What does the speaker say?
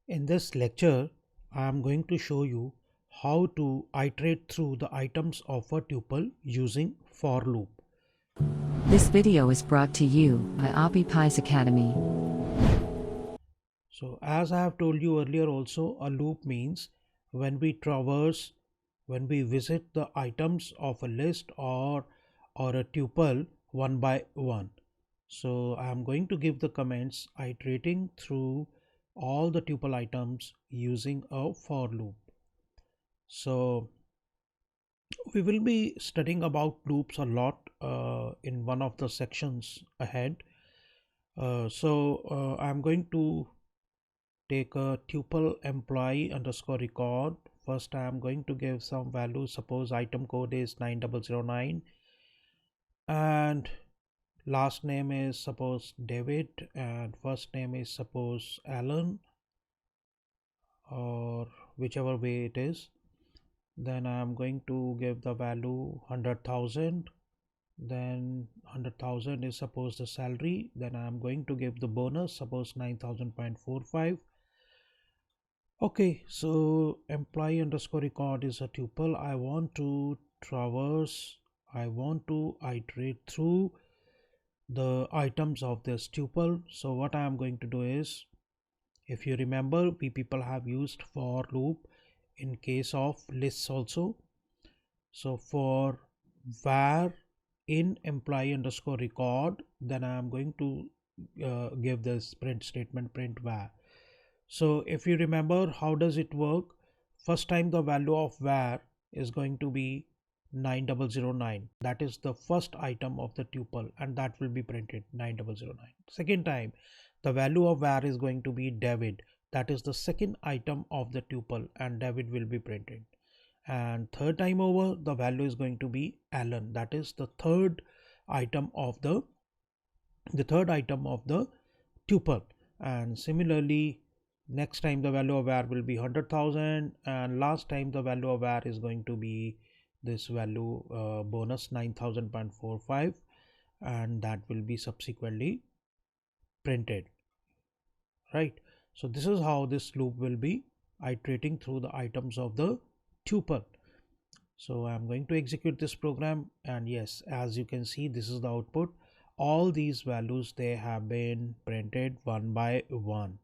In this lecture, I am going to show you how to iterate through the items of a tuple using for loop. This video is brought to you by Appy Pie Academy. So as I have told you earlier also, a loop means when we visit the items of a list or a tuple one by one. So I am going to give the comments iterating through all the tuple items using a for loop. So we will be studying about loops a lot in one of the sections ahead. I'm going to take a tuple employee underscore record. First, I am going to give some value. Suppose item code is 9009 and last name is suppose David and first name is suppose Alan, or whichever way it is. Then I am going to give the value 100,000. Then 100,000 is suppose the salary. Then I am going to give the bonus, suppose 9,000.45. Okay, so employee underscore record is a tuple. I want to iterate through the items of this tuple. So what I am going to do is, if you remember, we people have used for loop in case of lists also. So for var in employee underscore record, then I am going to give this print statement print var. So if you remember, how does it work? First time the value of var is going to be 9009. That is the first item of the tuple and that will be printed 9009. Second time the value of var is going to be David. That is the second item of the tuple and David will be printed. And third time over the value is going to be Alan. That is the third item of the tuple. And similarly, next time the value of var will be 100,000 and last time the value of var is going to be this value bonus 9,000.45 and that will be subsequently printed, right? So this is how this loop will be iterating through the items of the tuple. So I'm going to execute this program and yes, as you can see, this is the output. All these values, they have been printed one by one.